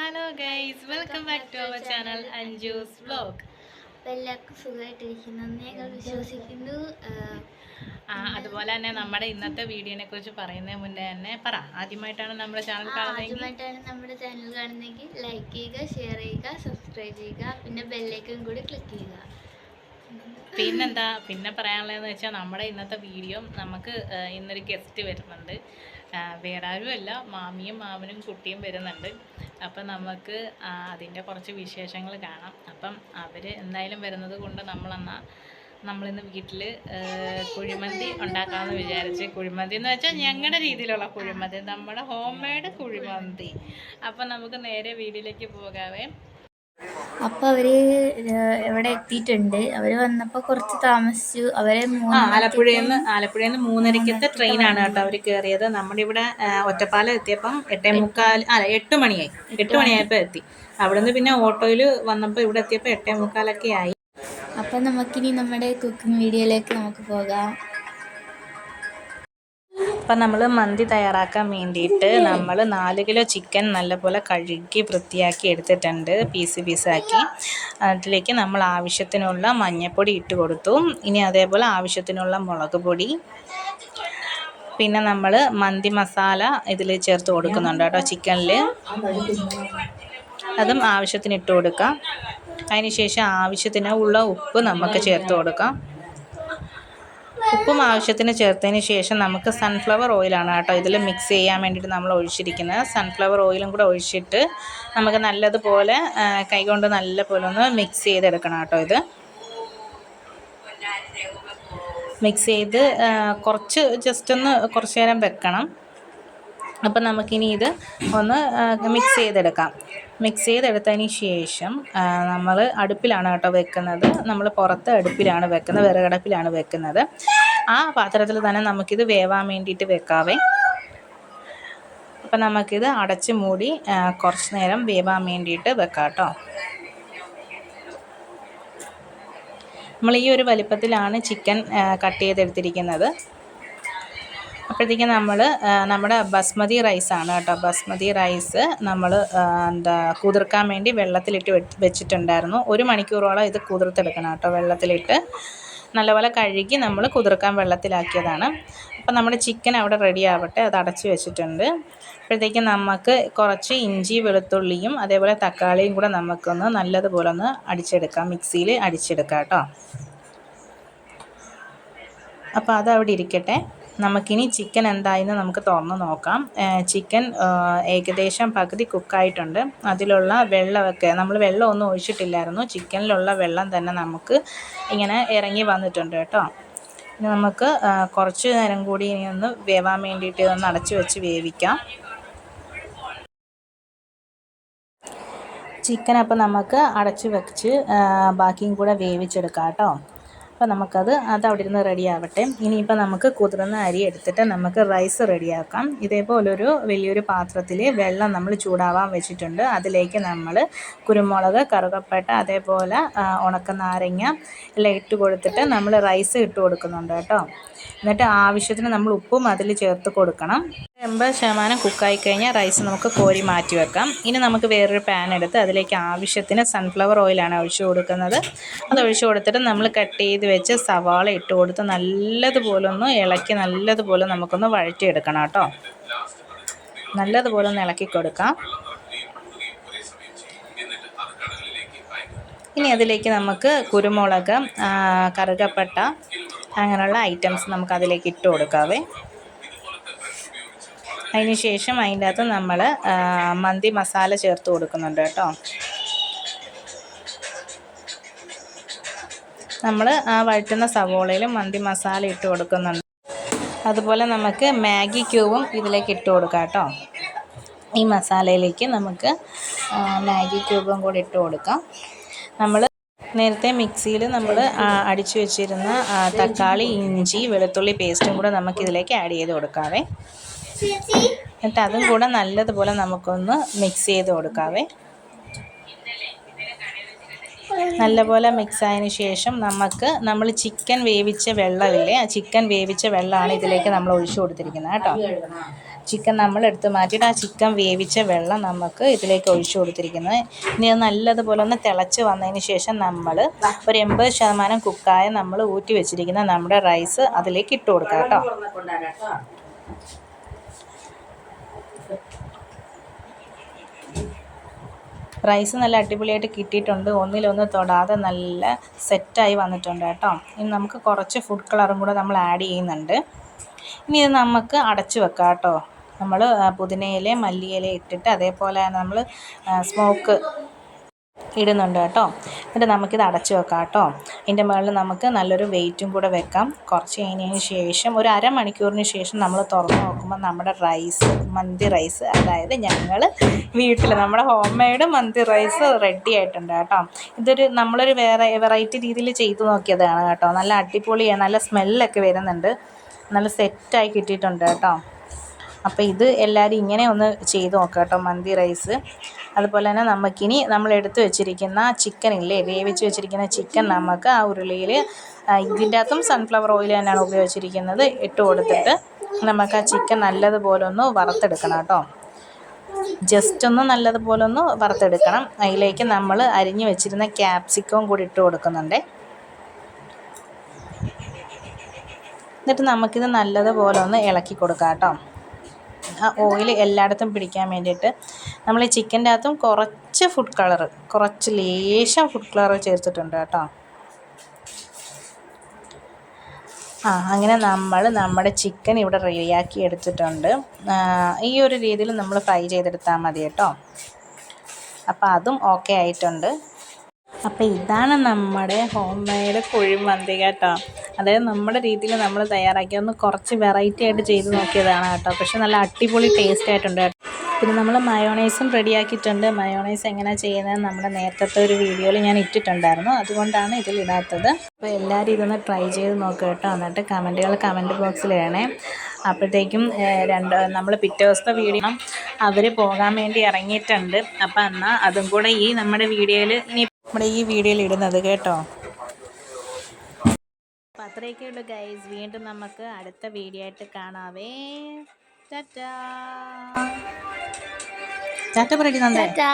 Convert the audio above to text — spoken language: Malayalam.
Hello guys, welcome back to our channel Anju's vlog. എല്ലാവർക്കും സുഖമായിട്ടിരിക്കുന്നു ഞങ്ങൾ വിശ്വസിക്കുന്നു. അതുപോലെ തന്നെ നമ്മുടെ ഇന്നത്തെ വീഡിയോനെ കുറിച്ച് പറയുന്നതിന് മുന്നേ തന്നെ ആദ്യമായിട്ടാണ് നമ്മുടെ ചാനൽ കാണുന്നതെങ്കിൽ ലൈക്ക് ചെയ്യുക, ഷെയർ ചെയ്യുക, സബ്സ്ക്രൈബ് ചെയ്യുക, പിന്നെ ബെല്ലൈക്കൺ കൂടി ക്ലിക്ക് ചെയ്യുക. പിന്നെ പറയാനുള്ളതെന്ന് വെച്ചാൽ നമ്മുടെ ഇന്നത്തെ വീഡിയോ നമുക്ക് ഇന്നൊരു ഗസ്റ്റ് വരുന്നുണ്ട്. വേറെ ആരുമല്ല, മാമിയും മാമനും കുട്ടിയും വരുന്നുണ്ട്. അപ്പം നമുക്ക് അതിൻ്റെ കുറച്ച് വിശേഷങ്ങൾ കാണാം. അപ്പം അവർ എന്തായാലും വരുന്നത് കൊണ്ട് നമ്മളിന്ന് വീട്ടിൽ കുഴിമന്തി ഉണ്ടാക്കാമെന്ന് വിചാരിച്ച്. കുഴിമന്തി എന്ന് വെച്ചാൽ ഞങ്ങളുടെ രീതിയിലുള്ള കുഴിമന്തി, നമ്മുടെ ഹോം മെയ്ഡ് കുഴിമന്തി. അപ്പം നമുക്ക് നേരെ വീട്ടിലേക്ക് പോകാവേ. അപ്പോൾ അവർ ഇവിടെ എത്തിയിട്ടുണ്ട്. അവർ വന്നപ്പോൾ കുറച്ച് താമസിച്ചു. അവരെ ആലപ്പുഴയിൽ നിന്ന് 3:30 ട്രെയിനാണ് കേട്ടോ അവർ കയറിയത്. നമ്മുടെ ഇവിടെ ഒറ്റപ്പാലം എത്തിയപ്പം 8 മണിയായപ്പോൾ എത്തി. അവിടുന്ന് പിന്നെ ഓട്ടോയിൽ വന്നപ്പോൾ ഇവിടെ എത്തിയപ്പോൾ 8:45 ആയി. അപ്പം നമുക്കിനി നമ്മുടെ കുക്കിംഗ് വീഡിയോയിലേക്ക് നമുക്ക് പോകാം. അപ്പം നമ്മൾ മന്തി തയ്യാറാക്കാൻ വേണ്ടിയിട്ട് നമ്മൾ 4 കിലോ ചിക്കൻ നല്ലപോലെ കഴുകി വൃത്തിയാക്കി എടുത്തിട്ടുണ്ട്, പീസാക്കി. അതിലേക്ക് നമ്മൾ ആവശ്യത്തിനുള്ള മഞ്ഞൾപ്പൊടി ഇട്ട് കൊടുത്തു. ഇനി അതേപോലെ ആവശ്യത്തിനുള്ള മുളക് പൊടി, പിന്നെ നമ്മൾ മന്തി മസാല ഇതിൽ ചേർത്ത് കൊടുക്കുന്നുണ്ട് കേട്ടോ ചിക്കനിൽ. അതും ആവശ്യത്തിന് ഇട്ട് കൊടുക്കാം. അതിന് ശേഷം ആവശ്യത്തിനുള്ള ഉപ്പ് നമുക്ക് ചേർത്ത് കൊടുക്കാം. ഉപ്പും ആവശ്യത്തിന് ചേർത്തതിന് ശേഷം നമുക്ക് സൺഫ്ലവർ ഓയിലാണ് കേട്ടോ ഇതിൽ മിക്സ് ചെയ്യാൻ വേണ്ടിയിട്ട് നമ്മൾ ഒഴിച്ചിരിക്കുന്നത്. സൺഫ്ലവർ ഓയിലും കൂടെ ഒഴിച്ചിട്ട് നമുക്ക് നല്ലതുപോലെ കൈകൊണ്ട് നല്ലപോലെ ഒന്ന് മിക്സ് ചെയ്തെടുക്കണം കേട്ടോ. ഇത് മിക്സ് ചെയ്ത് കുറച്ച് നേരം വെക്കണം. അപ്പം നമുക്കിനി ഇത് ഒന്ന് മിക്സ് ചെയ്തെടുത്തതിന് ശേഷം നമ്മൾ അടുപ്പിലാണ് കേട്ടോ വെക്കുന്നത്. നമ്മൾ പുറത്ത് അടുപ്പിലാണ് വെക്കുന്നത്, വിറകടുപ്പിലാണ് വെക്കുന്നത്. ആ പാത്രത്തിൽ തന്നെ നമുക്കിത് വേവാൻ വേണ്ടിയിട്ട് വെക്കാവേ. അപ്പം നമുക്കിത് അടച്ച് മൂടി കുറച്ച് നേരം വേവാൻ വേണ്ടിയിട്ട് വെക്കാം കേട്ടോ. നമ്മൾ ഈ ഒരു വലിപ്പത്തിലാണ് ചിക്കൻ കട്ട് ചെയ്തെടുത്തിരിക്കുന്നത്. അപ്പോഴത്തേക്കും നമ്മുടെ ബസ്മതി റൈസാണ് കേട്ടോ. ബസ്മതി റൈസ് നമ്മൾ കുതിർക്കാൻ വേണ്ടി വെള്ളത്തിലിട്ട് വെച്ചിട്ടുണ്ടായിരുന്നു. 1 മണിക്കൂറോളം ഇത് കുതിർത്തെടുക്കണം കേട്ടോ. വെള്ളത്തിലിട്ട് നല്ലപോലെ കഴുകി നമ്മൾ കുതിർക്കാൻ വെള്ളത്തിലാക്കിയതാണ്. അപ്പം നമ്മുടെ ചിക്കൻ അവിടെ റെഡി ആവട്ടെ, അത് അടച്ച് വെച്ചിട്ടുണ്ട്. അപ്പോഴത്തേക്കും നമുക്ക് കുറച്ച് ഇഞ്ചി വെളുത്തുള്ളിയും അതേപോലെ തക്കാളിയും കൂടെ നമുക്കൊന്ന് നല്ലതുപോലെ ഒന്ന് മിക്സിയിൽ അടിച്ചെടുക്കാം കേട്ടോ. അപ്പോൾ അതവിടെ ഇരിക്കട്ടെ. നമുക്കിനി ചിക്കൻ എന്തായെന്ന് നമുക്ക് തുറന്ന് നോക്കാം. ചിക്കൻ ഏകദേശം പകുതി കുക്കായിട്ടുണ്ട്. അതിലുള്ള വെള്ളമൊക്കെ നമ്മൾ വെള്ളമൊന്നും ഒഴിച്ചിട്ടില്ലായിരുന്നു. ചിക്കനിലുള്ള വെള്ളം തന്നെ നമുക്ക് ഇങ്ങനെ ഇറങ്ങി വന്നിട്ടുണ്ട് കേട്ടോ. ഇനി നമുക്ക് കുറച്ച് നേരം കൂടി ഇനി ഒന്ന് വേവാൻ വേണ്ടിയിട്ട് ഒന്ന് അടച്ചു വെച്ച് വേവിക്കാം. ചിക്കൻ അപ്പോൾ നമുക്ക് അടച്ചു വെച്ച് ബാക്കിയും കൂടെ വേവിച്ചെടുക്കാം കേട്ടോ. അപ്പോൾ നമുക്കത് അവിടെ ഇരുന്ന് റെഡി ആവട്ടെ. ഇനിയിപ്പോൾ നമുക്ക് കുതിർന്ന അരി എടുത്തിട്ട് നമുക്ക് റൈസ് റെഡിയാക്കാം. ഇതേപോലൊരു വലിയൊരു പാത്രത്തിൽ വെള്ളം നമ്മൾ ചൂടാവാൻ വെച്ചിട്ടുണ്ട്. അതിലേക്ക് നമ്മൾ കുരുമുളക്, കറുകപ്പട്ട, അതേപോലെ ഉണക്കനാരങ്ങ എല്ലാം ഇട്ട് കൊടുത്തിട്ട് നമ്മൾ റൈസ് ഇട്ട് കൊടുക്കുന്നുണ്ട് കേട്ടോ. എന്നിട്ട് ആവശ്യത്തിന് നമ്മൾ ഉപ്പും അതിൽ ചേർത്ത് കൊടുക്കണം. 80% കുക്കായി കഴിഞ്ഞാൽ റൈസ് നമുക്ക് കോരി മാറ്റി വെക്കാം. ഇനി നമുക്ക് വേറൊരു പാൻ എടുത്ത് അതിലേക്ക് ആവശ്യത്തിന് സൺഫ്ലവർ ഓയിലാണ് ഒഴിച്ചു കൊടുക്കുന്നത്. അത് ഒഴിച്ചു കൊടുത്തിട്ട് നമ്മൾ കട്ട് ചെയ്ത് വെച്ച് സവാള ഇട്ട് കൊടുത്ത് നല്ലതുപോലെ ഒന്ന് ഇളക്കി നല്ലതുപോലെ നമുക്കൊന്ന് വഴറ്റിയെടുക്കണം കേട്ടോ. നല്ലതുപോലെ ഒന്ന് ഇളക്കി കൊടുക്കാം. ഇനി അതിലേക്ക് നമുക്ക് കുരുമുളക്, കറുകപ്പട്ട അങ്ങനെയുള്ള ഐറ്റംസ് നമുക്ക് അതിലേക്ക് ഇട്ട് കൊടുക്കാവേ. അതിന് ശേഷം അതിൻ്റെ അകത്ത് നമ്മൾ മന്തി മസാല ചേർത്ത് കൊടുക്കുന്നുണ്ട് കേട്ടോ. നമ്മൾ വഴറ്റുന്ന സവോളയിലും മന്തി മസാല ഇട്ട് കൊടുക്കുന്നുണ്ട്. അതുപോലെ നമുക്ക് മാഗി ക്യൂബും ഇതിലേക്ക് ഇട്ട് കൊടുക്കാം കേട്ടോ. ഈ മസാലയിലേക്ക് നമുക്ക് മാഗി ക്യൂബും കൂടി ഇട്ട് കൊടുക്കാം. നമ്മൾ നേരത്തെ മിക്സിയിൽ നമ്മൾ അടിച്ചു വെച്ചിരുന്ന തക്കാളി, ഇഞ്ചി, വെളുത്തുള്ളി പേസ്റ്റും കൂടെ നമുക്കിതിലേക്ക് ആഡ് ചെയ്ത് കൊടുക്കാവേ. എന്നിട്ട് അതും കൂടെ നല്ലതുപോലെ നമുക്കൊന്ന് മിക്സ് ചെയ്ത് കൊടുക്കാവേ. നല്ലപോലെ മിക്സ് ആയതിന് ശേഷം നമ്മൾ ചിക്കൻ വേവിച്ച വെള്ളമില്ലേ, ആ ചിക്കൻ വേവിച്ച വെള്ളമാണ് ഇതിലേക്ക് നമ്മൾ ഒഴിച്ചു കൊടുത്തിരിക്കുന്നത് കേട്ടോ. ചിക്കൻ നമ്മൾ എടുത്ത് മാറ്റിയിട്ട് ആ ചിക്കൻ വേവിച്ച വെള്ളം നമുക്ക് ഇതിലേക്ക് ഒഴിച്ചു കൊടുത്തിരിക്കുന്നത്. ഇനി അത് നല്ലതുപോലെ ഒന്ന് തിളച്ച് വന്നതിന് ശേഷം നമ്മൾ ഒരു 80% കുക്കായ നമ്മൾ ഊറ്റി വെച്ചിരിക്കുന്ന നമ്മുടെ റൈസ് അതിലേക്ക് ഇട്ട് കൊടുക്കാം കേട്ടോ. റൈസ് നല്ല അടിപൊളിയായിട്ട് കിട്ടിയിട്ടുണ്ട്. ഒന്നിലൊന്ന് തൊടാതെ നല്ല സെറ്റായി വന്നിട്ടുണ്ട് കേട്ടോ. ഇനി നമുക്ക് കുറച്ച് ഫുഡ് കളറും കൂടെ നമ്മൾ ആഡ് ചെയ്യുന്നുണ്ട്. ഇനി ഇത് നമുക്ക് അടച്ചു വെക്കാം കേട്ടോ. നമ്മൾ പുതിനയില മല്ലിയില ഇട്ടിട്ട് അതേപോലെ നമ്മൾ സ്മോക്ക് ഇടുന്നുണ്ട് കേട്ടോ. എന്നിട്ട് നമുക്കിത് അടച്ചു വെക്കാം കേട്ടോ. ഇതിൻ്റെ മുകളിൽ നമുക്ക് നല്ലൊരു വെയിറ്റും കൂടെ വെക്കാം. കുറച്ച് കഴിഞ്ഞതിന് ശേഷം ഒരു അരമണിക്കൂറിന് ശേഷം നമ്മൾ തുറന്ന് നോക്കുമ്പോൾ നമ്മുടെ റൈസ് മന്തി റൈസ്, അതായത് ഞങ്ങൾ വീട്ടിൽ നമ്മുടെ ഹോം മെയ്ഡ് മന്തി റൈസ് റെഡി ആയിട്ടുണ്ട് കേട്ടോ. ഇതൊരു നമ്മളൊരു വെറൈറ്റി രീതിയിൽ ചെയ്തു നോക്കിയതാണ് കേട്ടോ. നല്ല അടിപൊളിയാണ്, നല്ല സ്മെല്ലൊക്കെ വരുന്നുണ്ട്, നല്ല സെറ്റായി കിട്ടിയിട്ടുണ്ട് കേട്ടോ. അപ്പോൾ ഇത് എല്ലാവരും ഇങ്ങനെ ഒന്ന് ചെയ്ത് നോക്കാം കേട്ടോ, മന്തി റൈസ്. അതുപോലെ തന്നെ നമുക്കിനി നമ്മൾ എടുത്ത് വെച്ചിരിക്കുന്ന ചിക്കൻ ഇല്ലേ, വേവിച്ച് വെച്ചിരിക്കുന്ന ചിക്കൻ നമുക്ക് ആ ഉരുളിയിൽ ഇതിൻ്റെ അകത്തും സൺഫ്ലവർ ഓയിൽ തന്നെയാണ് ഉപയോഗിച്ചിരിക്കുന്നത്, ഇട്ട് കൊടുത്തിട്ട് നമുക്ക് ആ ചിക്കൻ നല്ലതുപോലെ ഒന്ന് വറുത്തെടുക്കണം കേട്ടോ. ജസ്റ്റ് ഒന്ന് നല്ലതുപോലെ ഒന്ന് വറുത്തെടുക്കണം. അതിലേക്ക് നമ്മൾ അരിഞ്ഞു വെച്ചിരുന്ന ക്യാപ്സിക്കവും കൂടി ഇട്ട് കൊടുക്കുന്നുണ്ട്. എന്നിട്ട് നമുക്കിത് നല്ലതുപോലെ ഒന്ന് ഇളക്കി കൊടുക്കാം കേട്ടോ. ആ ഓയിൽ എല്ലായിടത്തും പിടിക്കാൻ വേണ്ടിയിട്ട് നമ്മൾ ഈ ചിക്കൻ്റെ അകത്തും കുറച്ച് ഫുഡ് കളർ, കുറച്ച് ലേശം ഫുഡ് കളർ ചേർത്തിട്ടുണ്ട് കേട്ടോ. അങ്ങനെ നമ്മൾ നമ്മുടെ ചിക്കൻ ഇവിടെ റെഡിയാക്കി എടുത്തിട്ടുണ്ട്. ഈ ഒരു രീതിയിൽ നമ്മൾ ഫ്രൈ ചെയ്തെടുത്താൽ മതി കേട്ടോ. അപ്പോൾ അതും ഓക്കെ ആയിട്ടുണ്ട്. അപ്പോൾ ഇതാണ് നമ്മുടെ ഹോം മെയ്ഡ് കുഴിമന്തി കേട്ടോ. അതായത് നമ്മുടെ രീതിയിൽ നമ്മൾ തയ്യാറാക്കി ഒന്ന് കുറച്ച് വെറൈറ്റി ആയിട്ട് ചെയ്ത് നോക്കിയതാണ് കേട്ടോ. പക്ഷെ നല്ല അടിപൊളി ടേസ്റ്റ് ആയിട്ടുണ്ട് കേട്ടോ. പിന്നെ നമ്മൾ മയോണൈസും റെഡിയാക്കിയിട്ടുണ്ട്. മയോണൈസ് എങ്ങനെയാണ് ചെയ്യുന്നത് നമ്മുടെ നേരത്തെ ഒരു വീഡിയോയിൽ ഞാൻ ഇട്ടിട്ടുണ്ടായിരുന്നു, അതുകൊണ്ടാണ് ഇതിൽ ഇടാത്തത്. അപ്പോൾ എല്ലാവരും ഇതൊന്ന് ട്രൈ ചെയ്ത് നോക്കുക കേട്ടോ. എന്നിട്ട് കമൻറ്റ് ബോക്സിൽ ഇടണേ. അപ്പോഴത്തേക്കും നമ്മൾ പിറ്റേ ദിവസത്തെ വീഡിയോ അവർ പോകാൻ വേണ്ടി ഇറങ്ങിയിട്ടുണ്ട്. അപ്പോൾ എന്നാൽ അതും കൂടെ നമ്മുടെ ഈ വീഡിയോയിൽ ഇടുന്നത് കേട്ടോ. അപ്പോൾ അത്രയൊക്കെ ഉള്ളൂ ഗൈസ്. വീണ്ടും നമുക്ക് അടുത്ത വീഡിയോ ആയിട്ട് കാണാവേ. ടാറ്റാ ടാറ്റ പറയട്ടെ. ടാറ്റാ.